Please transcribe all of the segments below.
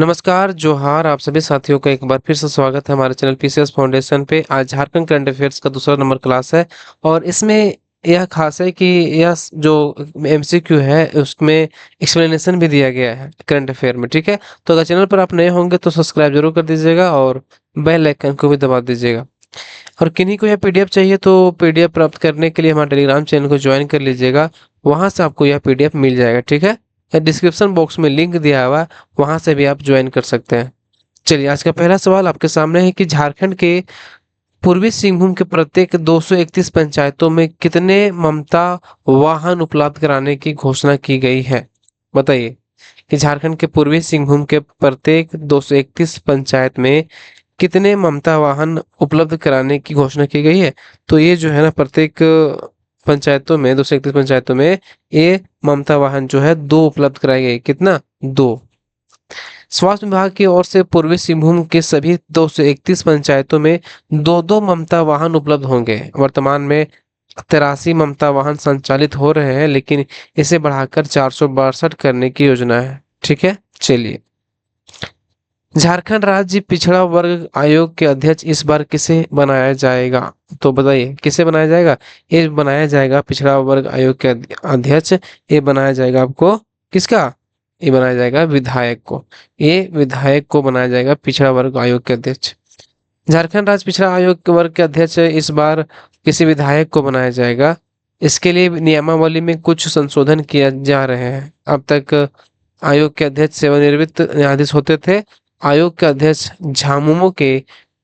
नमस्कार, जोहार आप सभी साथियों का एक बार फिर से स्वागत है हमारे चैनल पीसीएस फाउंडेशन पे। आज झारखंड करंट अफेयर्स का दूसरा नंबर क्लास है और इसमें यह खास है कि यह जो एमसीक्यू है उसमें एक्सप्लेनेशन भी दिया गया है करंट अफेयर में। ठीक है, तो अगर चैनल पर आप नए होंगे तो सब्सक्राइब जरूर कर दीजिएगा और बेल आइकन को भी दबा दीजिएगा। और किन्हीं को यह पीडीएफ चाहिए तो पीडीएफ प्राप्त करने के लिए हमारे टेलीग्राम चैनल को ज्वाइन कर लीजिएगा, वहां से आपको यह पीडीएफ मिल जाएगा। ठीक है, डिस्क्रिप्शन बॉक्स में लिंक दिया हुआ है, वहां से भी आप ज्वाइन कर सकते हैं। चलिए, आज का पहला सवाल आपके सामने है कि झारखंड के पूर्वी सिंहभूम के प्रत्येक 231 पंचायतों में कितने ममता वाहन उपलब्ध कराने की घोषणा की गई है। बताइए कि झारखंड के पूर्वी सिंहभूम के प्रत्येक 231 पंचायत में कितने ममता वाहन उपलब्ध कराने की घोषणा की गई है। तो ये जो है ना, प्रत्येक पंचायतों में 231 पंचायतों में ये ममता वाहन जो है 2 उपलब्ध कराई गई। कितना? 2। स्वास्थ्य विभाग की ओर से पूर्वी सिंहभूम के सभी 231 पंचायतों में 2-2 ममता वाहन उपलब्ध होंगे। वर्तमान में 83 ममता वाहन संचालित हो रहे हैं, लेकिन इसे बढ़ाकर 462 करने की योजना है। ठीक है, चलिए। झारखंड राज्य पिछड़ा वर्ग आयोग के अध्यक्ष इस बार किसे बनाया जाएगा? तो बताइए किसे बनाया जाएगा। ये बनाया जाएगा पिछड़ा वर्ग आयोग के अध्यक्ष। ये बनाया जाएगा आपको किसका? ये बनाया जाएगा विधायक को। ये विधायक को बनाया जाएगा पिछड़ा वर्ग आयोग के अध्यक्ष। झारखंड राज्य पिछड़ा आयोग के वर्ग के अध्यक्ष इस बार किसी विधायक को बनाया जाएगा। इसके लिए नियमावली में कुछ संशोधन किया जा रहे हैं। अब तक आयोग के अध्यक्ष सेवानिवृत्त न्यायाधीश होते थे। आयोग के अध्यक्ष झामुमो के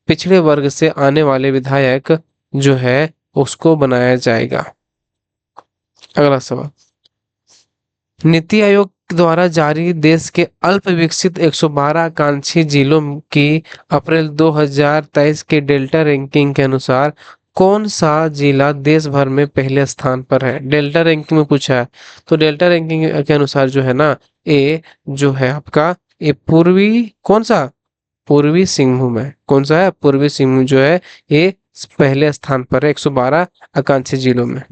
पिछड़े वर्ग से आने वाले विधायक जो है उसको बनाया जाएगा। अगला सवाल, नीति आयोग द्वारा जारी देश के अल्प विकसित 112 आकांक्षी जिलों की अप्रैल 2023 के डेल्टा रैंकिंग के अनुसार कौन सा जिला देश भर में पहले स्थान पर है? डेल्टा रैंकिंग में पूछा है, तो डेल्टा रैंकिंग के अनुसार जो है ना, ये जो है आपका ये पूर्वी कौन सा? पूर्वी सिंहभूम है। कौन सा है? पूर्वी सिंहभूम जो है ये पहले स्थान पर है 112 आकांक्षी जिलों में।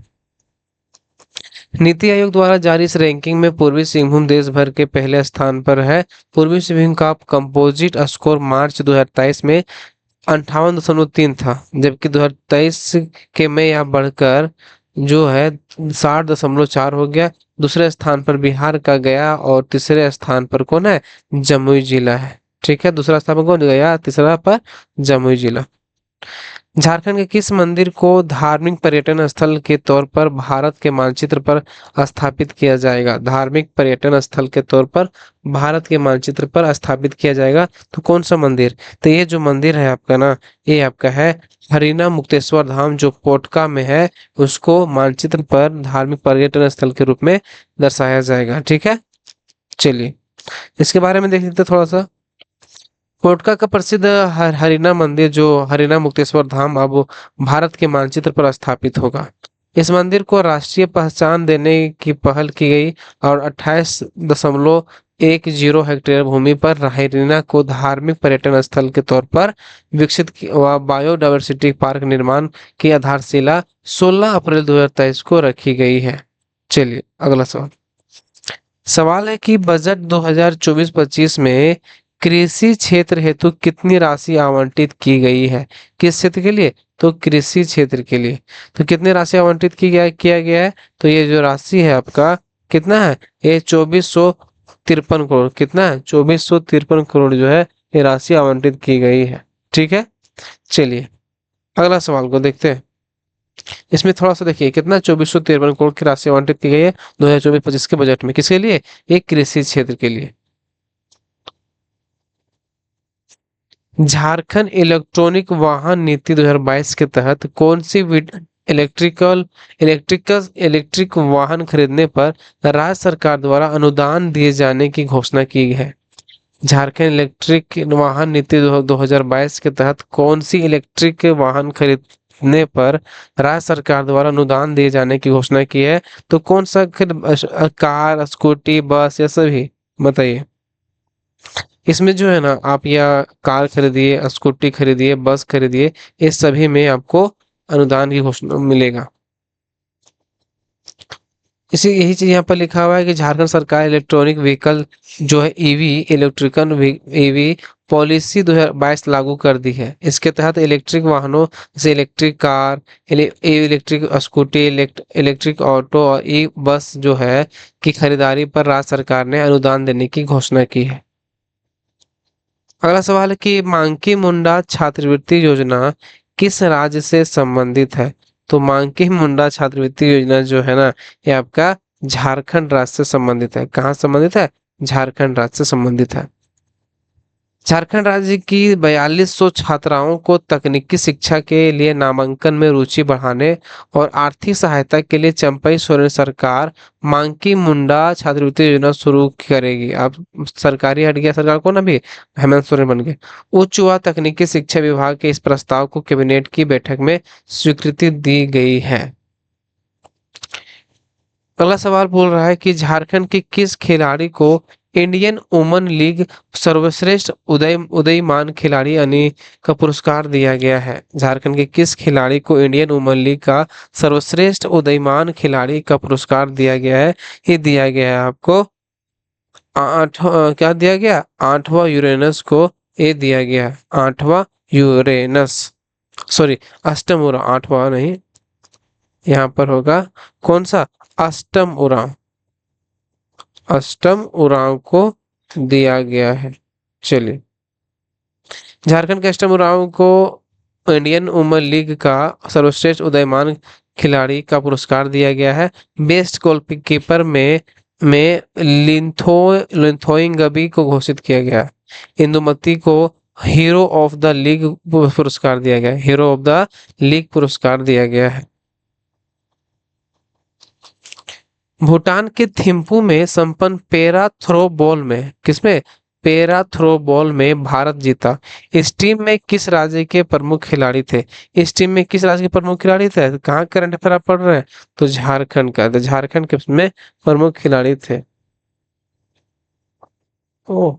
नीति आयोग द्वारा जारी इस रैंकिंग में पूर्वी सिंहभूम देश भर के पहले स्थान पर है। पूर्वी सिंहभूम का कंपोजिट स्कोर मार्च 2023 में 58.3 था, जबकि 2023 के में यह बढ़कर जो है 60.4 हो गया। दूसरे स्थान पर बिहार का गया और तीसरे स्थान पर कौन है? जमुई जिला है। ठीक है, दूसरा स्थान पर कौन गया, तीसरा पर जमुई जिला। झारखंड के किस मंदिर को धार्मिक पर्यटन स्थल के तौर पर भारत के मानचित्र पर स्थापित किया जाएगा? धार्मिक पर्यटन स्थल के तौर पर भारत के मानचित्र पर स्थापित किया जाएगा, तो कौन सा मंदिर? तो ये जो मंदिर है आपका ना, ये आपका है हरिना मुक्तेश्वर धाम, जो पोटका में है। उसको मानचित्र पर धार्मिक पर्यटन स्थल के रूप में दर्शाया जाएगा। ठीक है, चलिए इसके बारे में देख लेते हैं थोड़ा सा। पोटका का प्रसिद्ध हरिना मंदिर जो हरिना मुक्तेश्वर धाम अब भारत के मानचित्र पर स्थापित होगा। इस मंदिर को राष्ट्रीय पहचान देने की पहल की गई और 28.10 हेक्टेयर भूमि पर हरिना को धार्मिक पर्यटन स्थल के तौर पर विकसित व बायोडायवर्सिटी पार्क निर्माण की आधारशिला 16 अप्रैल 2023 को रखी गई है। चलिए अगला सवाल। सवाल है कि बजट 2024-25 में कृषि क्षेत्र हेतु कितनी राशि आवंटित की गई है? किस क्षेत्र के लिए? तो कृषि क्षेत्र के लिए। तो कितनी राशि आवंटित किया गया है? तो ये जो राशि है आपका कितना है? ये 2453 करोड़। कितना है? 2453 करोड़ जो है ये राशि आवंटित की गई है। ठीक है, चलिए अगला सवाल को देखते हैं। इसमें थोड़ा सा देखिए कितना 2453 करोड़ की राशि आवंटित की गई है 2024-25 के बजट में। किसके लिए? एक कृषि क्षेत्र के लिए। झारखंड इलेक्ट्रॉनिक वाहन नीति 2022 के तहत कौन सी इलेक्ट्रिक वाहन खरीदने पर राज्य सरकार द्वारा अनुदान दिए जाने की घोषणा की है? झारखंड इलेक्ट्रिक वाहन नीति 2022 के तहत कौन सी इलेक्ट्रिक वाहन खरीदने पर राज्य सरकार द्वारा अनुदान दिए जाने की घोषणा की है? तो कौन सा कार, स्कूटी, बस या सभी? बताइए। इसमें जो है ना, आप या कार खरीदिए, स्कूटी खरीदिए, बस खरीदिए, इस सभी में आपको अनुदान की घोषणा मिलेगा। इसी यही चीज यहाँ पर लिखा हुआ है कि झारखंड सरकार इलेक्ट्रॉनिक व्हीकल जो है ईवी इलेक्ट्रिकल ईवी पॉलिसी 2022 लागू कर दी है। इसके तहत इलेक्ट्रिक वाहनों जैसे electric car, electric scooty, electric auto और ई बस जो है की खरीदारी पर राज्य सरकार ने अनुदान देने की घोषणा की है। अगला सवाल है कि मांकी मुंडा छात्रवृत्ति योजना किस राज्य से संबंधित है? तो मांकी मुंडा छात्रवृत्ति योजना जो है ना, ये आपका झारखंड राज्य से संबंधित है। कहाँ संबंधित है? झारखंड राज्य से संबंधित है। झारखंड राज्य की 4200 छात्राओं को तकनीकी शिक्षा के लिए नामांकन में रुचि बढ़ाने और आर्थिक सहायता के लिए चंपई सोरेन सरकार मांकी मुंडा छात्रवृत्ति योजना शुरू करेगी। अब सरकारी हट गया सरकार को ना, भी हेमंत सोरेन बन गए। उच्च व तकनीकी शिक्षा विभाग के इस प्रस्ताव को कैबिनेट की बैठक में स्वीकृति दी गई है। अगला सवाल बोल रहा है कि झारखंड के किस खिलाड़ी को इंडियन वुमेन लीग सर्वश्रेष्ठ उदयमान खिलाड़ी यानी का पुरस्कार दिया गया है? झारखंड के किस खिलाड़ी को इंडियन वुमेन लीग का सर्वश्रेष्ठ उदयमान खिलाड़ी का पुरस्कार दिया गया है? ये दिया गया है आपको क्या दिया गया? 8वां यूरेनस को ये दिया गया। 8वां यूरेनस, सॉरी अष्टम उरा, 8वां नहीं, यहाँ पर होगा कौन सा? अष्टम उरांव, अष्टम उरांव को दिया गया है। चलिए, झारखंड के अष्टम उरांव को इंडियन वुमेन लीग का सर्वश्रेष्ठ उदयमान खिलाड़ी का पुरस्कार दिया गया है। बेस्ट गोलकीपर में लिंथोइंगबी को घोषित किया गया। इंदुमती को हीरो ऑफ द लीग पुरस्कार दिया गया। हीरो ऑफ द लीग पुरस्कार दिया गया है। भूटान के थिम्पू में संपन्न पैरा थ्रो बॉल में, किसमें? पैरा थ्रो बॉल में भारत जीता। इस टीम में किस राज्य के प्रमुख खिलाड़ी थे? इस टीम में किस राज्य के प्रमुख खिलाड़ी थे? कहाँ करंट अफेयर आप पढ़ रहे हैं? तो झारखंड का, तो झारखंड के उसमें प्रमुख खिलाड़ी थे। ओ,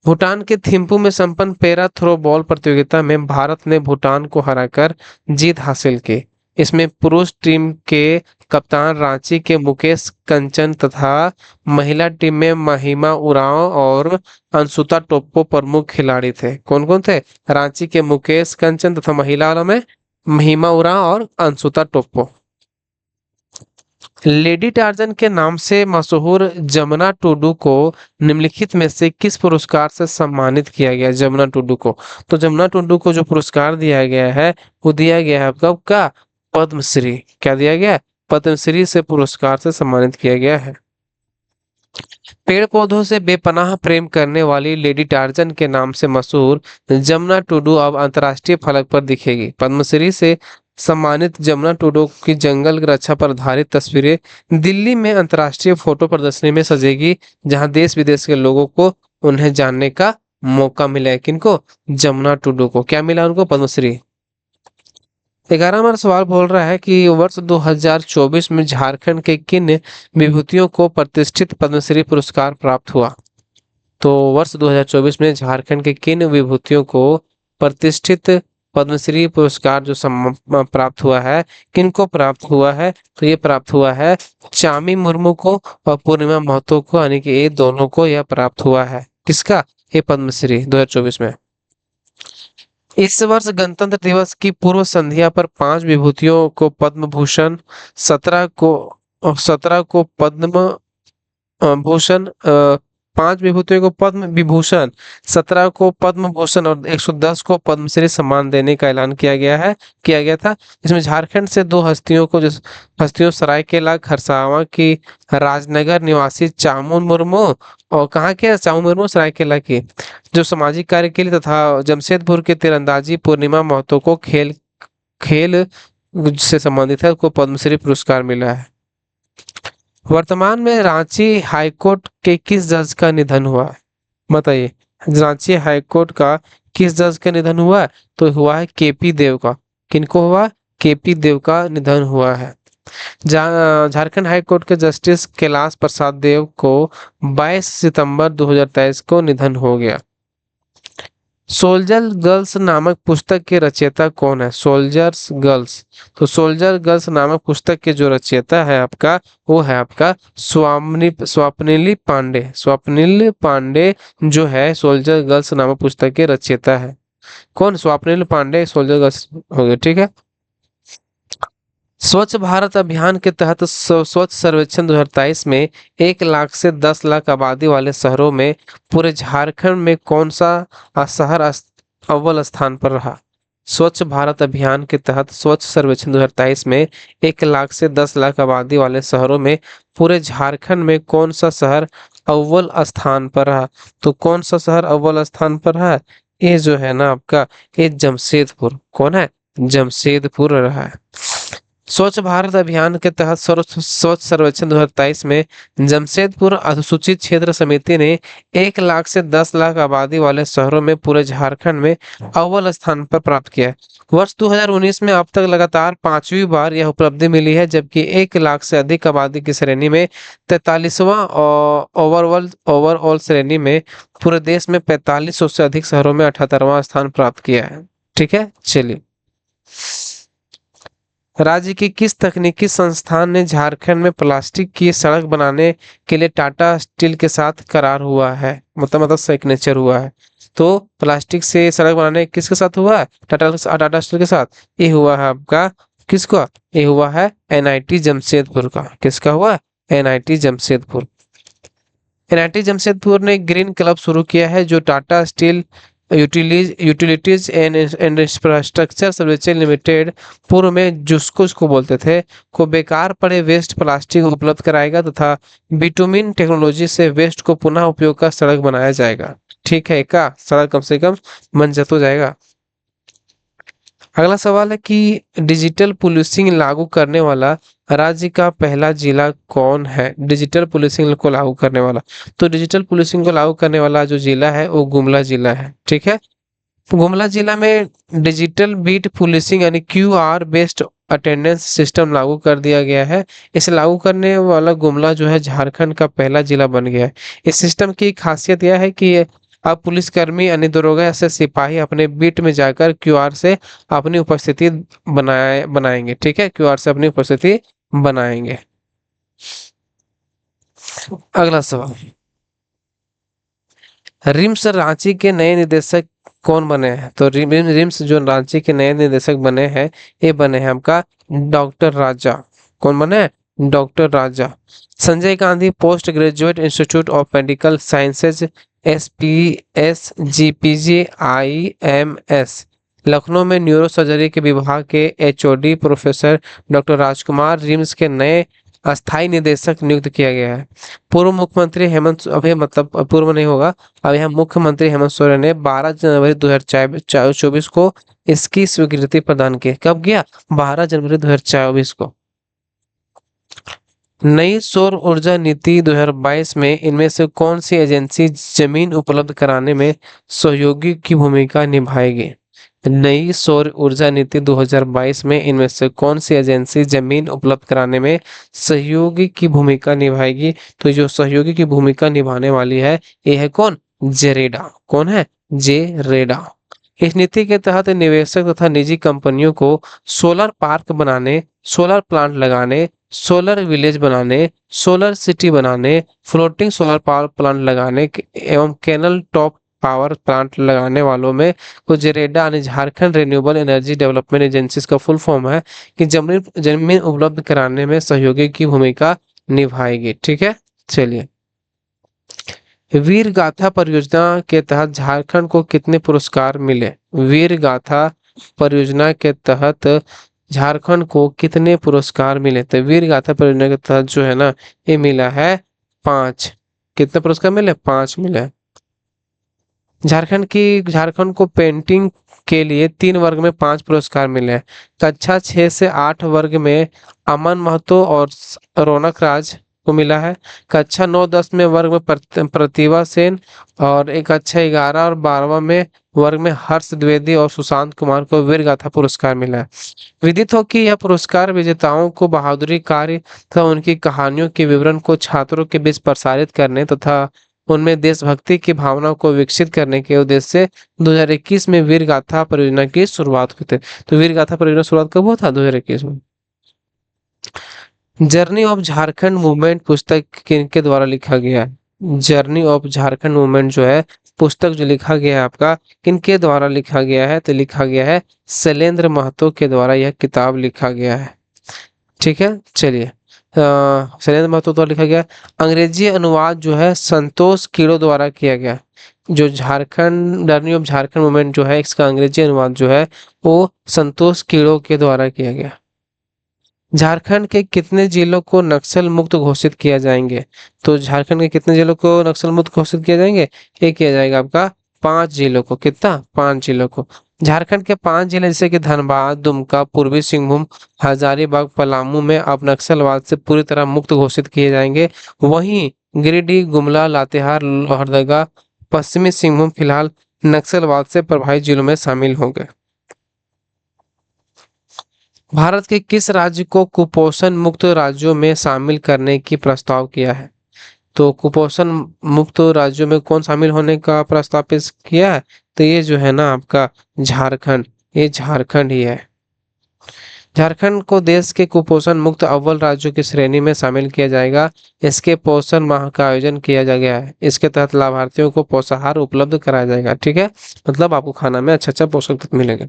भूटान के थिम्पू में संपन्न पैरा थ्रो बॉल प्रतियोगिता में भारत ने भूटान को हराकर जीत हासिल की। इसमें पुरुष टीम के कप्तान रांची के मुकेश कंचन तथा महिला टीम में महिमा उरांव और अंशुता टोप्पो प्रमुख खिलाड़ी थे। कौन कौन थे? रांची के मुकेश कंचन तथा महिला वालों में महिमा उरांव और अंशुता टोप्पो। लेडी टार्जन के नाम से मशहूर जमुना टुडू को निम्नलिखित में से किस पुरस्कार से सम्मानित किया गया? जमुना टुडू को, तो जमुना टुडू को जो पुरस्कार दिया गया है वो दिया गया है आपका का पद्मश्री। क्या दिया गया? पद्मश्री से पुरस्कार से सम्मानित किया गया है। पेड़ पौधों से बेपनाह प्रेम करने वाली लेडी टार्जन के नाम से मशहूर जमुना टुडू अब अंतर्राष्ट्रीय फलक पर दिखेगी। पद्मश्री से सम्मानित जमुना टुडू की जंगल रक्षा पर आधारित तस्वीरें दिल्ली में अंतर्राष्ट्रीय फोटो प्रदर्शनी में सजेगी, जहां देश विदेश के लोगों को उन्हें जानने का मौका मिला है। किनको? जमुना टुडू को क्या मिला? उनको पद्मश्री। 11वां सवाल बोल रहा है कि वर्ष 2024 में झारखंड के किन विभूतियों को प्रतिष्ठित पद्मश्री पुरस्कार प्राप्त हुआ? तो वर्ष 2024 में झारखंड के किन विभूतियों को प्रतिष्ठित पद्मश्री पुरस्कार जो प्राप्त हुआ है, किनको प्राप्त हुआ है? तो ये प्राप्त हुआ है चामी मुर्मू को और पूर्णिमा महतो को, यानी कि ये दोनों को यह प्राप्त हुआ है। किसका? ये पद्मश्री 2024 में। इस वर्ष गणतंत्र दिवस की पूर्व संध्या पर 5 विभूतियों को पद्म भूषण, 17 को पद्म भूषण, 5 विभूतियों को पद्म विभूषण, 17 को पद्म भूषण और 110 को पद्मश्री सम्मान देने का ऐलान किया गया था। इसमें झारखंड से 2 हस्तियों को, जिस हस्तियों सरायकेला खरसावां की राजनगर निवासी चामू मुर्मू, और कहाँ के चामू मुर्मू? सरायकेला की, जो सामाजिक कार्य के लिए, तथा जमशेदपुर के तीरंदाजी पूर्णिमा महतो को खेल खेल से संबंधित है, को पद्मश्री पुरस्कार मिला है। वर्तमान में रांची हाईकोर्ट के किस जज का निधन हुआ है? बताइए, रांची हाईकोर्ट का किस जज का निधन हुआ है? तो हुआ है केपी देव का। किनको हुआ? केपी देव का निधन हुआ है। झारखंड हाईकोर्ट के जस्टिस कैलाश प्रसाद देव को 22 सितंबर 2023 को निधन हो गया। सोल्जर गर्ल्स नामक पुस्तक के रचयिता कौन है? Soldiers girls. तो सोल्जर गर्ल्स नामक पुस्तक के जो रचयिता है आपका, वो है आपका स्वप्निली पांडे। स्वप्निल पांडे जो है सोल्जर गर्ल्स नामक पुस्तक के रचयिता है। कौन? स्वप्निल पांडे सोल्जर गर्ल्स हो गए, ठीक है। स्वच्छ भारत अभियान के तहत स्वच्छ सर्वेक्षण 2023 में 1 लाख से 10 लाख आबादी वाले शहरों में पूरे झारखंड में कौन सा शहर अव्वल स्थान पर रहा? स्वच्छ भारत अभियान के तहत स्वच्छ सर्वेक्षण 2023 में 1 लाख से 10 लाख आबादी वाले शहरों में पूरे झारखंड में कौन सा शहर अव्वल स्थान पर रहा? तो कौन सा शहर अव्वल स्थान पर रहा? ये जो है ना आपका, ये जमशेदपुर। कौन है? जमशेदपुर रहा है। स्वच्छ भारत अभियान के तहत स्वच्छ सर्वेक्षण 2023 में जमशेदपुर अनुसूचित क्षेत्र समिति ने 1 लाख से 10 लाख आबादी वाले शहरों में पूरे झारखंड में अव्वल स्थान पर प्राप्त किया है। वर्ष 2019 में अब तक लगातार 5वीं बार यह उपलब्धि मिली है, जबकि 1 लाख से अधिक आबादी की श्रेणी में 43वां और ओवरऑल श्रेणी में पूरे देश में 4500 से अधिक शहरों में 78वां स्थान प्राप्त किया है। ठीक है, चलिए। राज्य की किस तकनीकी संस्थान ने झारखंड में प्लास्टिक की सड़क बनाने के लिए टाटा स्टील के साथ करार हुआ है? मतलब सिग्नेचर हुआ है। तो प्लास्टिक से सड़क बनाने किसके साथ हुआ है? टाटा स्टील के साथ। ये हुआ है आपका किसका? ये हुआ है एनआईटी जमशेदपुर का। किसका हुआ? एनआईटी जमशेदपुर। एनआईटी जमशेदपुर ने ग्रीन क्लब शुरू किया है, जो Tata steel utilities and infrastructure services limited, पूर्व में जिसको उसको बोलते थे, को बेकार पड़े वेस्ट प्लास्टिक उपलब्ध कराएगा तथा बिटुमिन टेक्नोलॉजी से वेस्ट को पुनः उपयोग का सड़क बनाया जाएगा। ठीक है, का सड़क कम से कम बन तो जाएगा। अगला सवाल है कि डिजिटल पुलिसिंग लागू करने वाला राज्य का पहला जिला कौन है? डिजिटल पुलिसिंग को लागू करने वाला, तो डिजिटल पुलिसिंग को लागू करने वाला जो जिला है वो गुमला जिला है। ठीक है, गुमला जिला में डिजिटल बीट पुलिसिंग यानी क्यूआर बेस्ड अटेंडेंस सिस्टम लागू कर दिया गया है। इसे लागू करने वाला गुमला जो है झारखंड का पहला जिला बन गया है। इस सिस्टम की खासियत यह है कि अब पुलिसकर्मी यानी दरोगा या सिपाही अपने बीट में जाकर क्यूआर से अपनी उपस्थिति बनाएंगे। ठीक है, क्यूआर से अपनी उपस्थिति बनाएंगे। अगला सवाल, रिम्स रांची के नए निदेशक कौन बने हैं? तो रिम्स जो रांची के नए निदेशक बने हैं, ये बने हैं आपका डॉक्टर राजा। कौन बने? Doctor Raja. Sanjay Gandhi post graduate institute of medical sciences SPSGPGIMS Lucknow में न्यूरो सर्जरी के विभाग के HOD प्रोफेसर डॉक्टर राजकुमार रिम्स के नए अस्थायी निदेशक नियुक्त किया गया है। पूर्व मुख्यमंत्री हेमंत, अभी मतलब पूर्व नहीं होगा, अब यहाँ मुख्यमंत्री हेमंत सोरेन ने 12 जनवरी 2024 को इसकी स्वीकृति प्रदान की। कब किया? 12 जनवरी 2024 को। नई सौर ऊर्जा नीति 2022 में इनमें से कौन सी एजेंसी जमीन उपलब्ध कराने में सहयोगी की भूमिका निभाएगी? नई सौर ऊर्जा नीति 2022 में इनमें से कौन सी एजेंसी जमीन उपलब्ध कराने में सहयोगी की भूमिका निभाएगी? तो जो सहयोगी की भूमिका निभाने वाली है, ये है कौन? जेरेडा। कौन है? जेरेडा। इस नीति के तहत निवेशक तथा निजी कंपनियों को सोलर पार्क बनाने, सोलर प्लांट लगाने, सोलर विलेज बनाने, सोलर सिटी बनाने, फ्लोटिंग सोलर पावर प्लांट लगाने एवं कैनल टॉप पावर प्लांट लगाने वालों में को जेरेडा यानी Jharkhand renewable energy development agency का फुल फॉर्म है कि जमीन उपलब्ध कराने में सहयोगी की भूमिका निभाएगी। ठीक है, चलिए। वीर गाथा परियोजना के तहत झारखंड को कितने पुरस्कार मिले? वीर गाथा परियोजना के तहत झारखंड को कितने पुरस्कार मिले? तो वीर गाथा परियोजना के तहत जो है ना, ये मिला है 5। कितने पुरस्कार मिले? 5 मिले। झारखंड को पेंटिंग के लिए 3 वर्ग में 5 पुरस्कार मिले हैं। कक्षा 6 से 8 वर्ग में अमन महतो और रौनक राज को मिला है। कक्षा 9-10 में वर्ग में प्रतिभा सेन, और एक कक्षा 11 और 12वां में वर्ग में हर्ष द्विवेदी और सुशांत कुमार को वीर गाथा पुरस्कार मिला है। विदित हो कि यह पुरस्कार विजेताओं को बहादुरी कार्य तथा उनकी कहानियों के विवरण को छात्रों के बीच प्रसारित करने तथा उनमें देशभक्ति की भावना को विकसित करने के उद्देश्य से 2021 में वीर गाथा परियोजना की शुरुआत हुई थी। तो वीर गाथा परियोजना शुरुआत कब हुआ था? 2021 में। जर्नी ऑफ झारखंड मूवमेंट पुस्तक किनके द्वारा लिखा गया है? जर्नी ऑफ झारखंड मूवमेंट जो है पुस्तक जो लिखा गया है आपका, किनके द्वारा लिखा गया है? तो लिखा गया है शैलेंद्र महतो के द्वारा यह किताब लिखा गया है। ठीक है, चलिए शैलेंद्र महतो द्वारा लिखा गया। अंग्रेजी अनुवाद जो है संतोष कीड़ो द्वारा किया गया। जो Jharkhand journey of Jharkhand movement जो है इसका अंग्रेजी अनुवाद जो है वो संतोष कीड़ो के द्वारा किया गया। झारखंड के कितने जिलों को नक्सल मुक्त घोषित किया जाएंगे? तो झारखंड के कितने जिलों को नक्सल मुक्त घोषित किया जाएंगे? ये किया जाएगा आपका 5 जिलों को। कितना? 5 जिलों को। झारखंड के 5 जिले जैसे कि धनबाद, दुमका, पूर्वी सिंहभूम, हजारीबाग, पलामू में अब नक्सलवाद से पूरी तरह मुक्त घोषित किए जाएंगे। वहीं गिरिडीह, गुमला, लातेहार, लोहरदगा, पश्चिमी सिंहभूम फिलहाल नक्सलवाद से प्रभावित जिलों में शामिल होंगे। भारत के किस राज्य को कुपोषण मुक्त राज्यों में शामिल करने की प्रस्ताव किया है? तो कुपोषण मुक्त राज्यों में कौन शामिल होने का प्रस्ताव पेश किया है? तो ये जो है ना आपका झारखंड, ये झारखंड ही है। झारखंड को देश के कुपोषण मुक्त अव्वल राज्यों की श्रेणी में शामिल किया जाएगा। इसके पोषण माह का आयोजन किया जा गया है। इसके तहत लाभार्थियों को पोषाहार उपलब्ध कराया जाएगा। ठीक है, मतलब आपको खाना में अच्छा अच्छा पोषक तत्व मिलेंगे।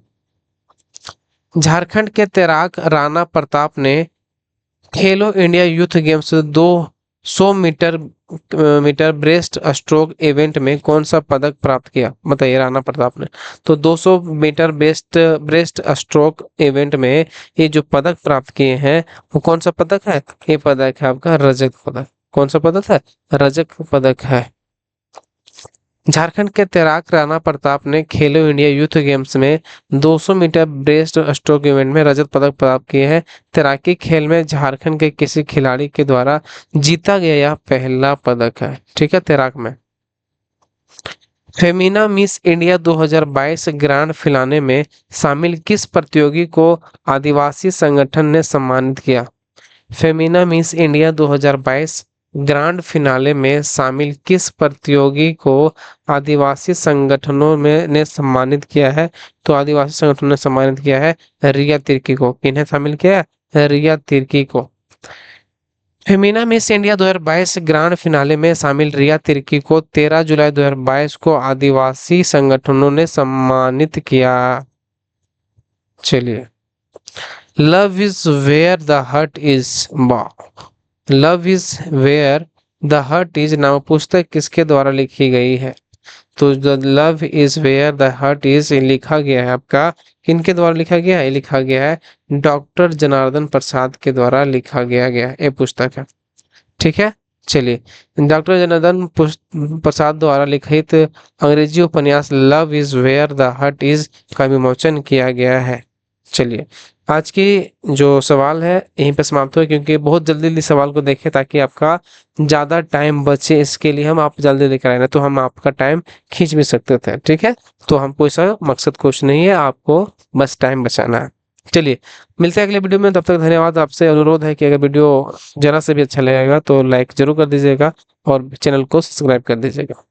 झारखंड के तैराक राणा प्रताप ने Khelo India youth games 200 metre breaststroke event में कौन सा पदक प्राप्त किया? बताइए राणा प्रताप ने। तो 200 मीटर ब्रेस्ट स्ट्रोक इवेंट में ये जो पदक प्राप्त किए हैं वो कौन सा पदक है? ये पदक है आपका रजत पदक। कौन सा पदक है? रजत पदक है। झारखंड के तैराक राणा प्रताप ने खेलो इंडिया यूथ गेम्स में 200 मीटर ब्रेस्ट स्ट्रोक इवेंट में रजत पदक प्राप्त किए हैं। तैराकी खेल में झारखंड के किसी खिलाड़ी के द्वारा जीता गया यह पहला पदक है। ठीक है, तैराक में। Femina miss India 2022 grand finale में शामिल किस प्रतियोगी को आदिवासी संगठन ने सम्मानित किया? Femina miss India 2022 grand finale में शामिल किस प्रतियोगी को आदिवासी संगठनों में ने सम्मानित किया है? तो आदिवासी संगठनों ने सम्मानित किया है रिया तिर्की को। किन्हें शामिल किया है? रिया तिर्की को। Femina miss India 2022 grand finale में शामिल रिया तिर्की को 13 जुलाई 2022 को आदिवासी संगठनों ने सम्मानित किया। चलिए, love is where the heart is love is where the heart is नाम पुस्तक किसके द्वारा लिखी गई है? तो the love is where the heart is लिखा गया है आपका, किनके द्वारा लिखा गया है? लिखा गया है डॉक्टर जनार्दन प्रसाद के द्वारा लिखा गया ये पुस्तक है। ठीक है, चलिए, डॉक्टर जनार्दन प्रसाद द्वारा लिखित अंग्रेजी उपन्यास love is where the heart is का विमोचन किया गया है। चलिए, आज की जो सवाल है यहीं पे समाप्त हुआ, क्योंकि बहुत जल्दी जल्दी सवाल को देखें ताकि आपका ज़्यादा टाइम बचे। इसके लिए हम आप जल्दी लेकर आए ना, तो हम आपका टाइम खींच भी सकते थे। ठीक है, तो हमको ऐसा मकसद कुछ नहीं है, आपको बस टाइम बचाना है। चलिए, मिलते हैं अगले वीडियो में, तब तक धन्यवाद। आपसे अनुरोध है कि अगर वीडियो जरा से भी अच्छा लगेगा तो लाइक जरूर कर दीजिएगा और चैनल को सब्सक्राइब कर दीजिएगा।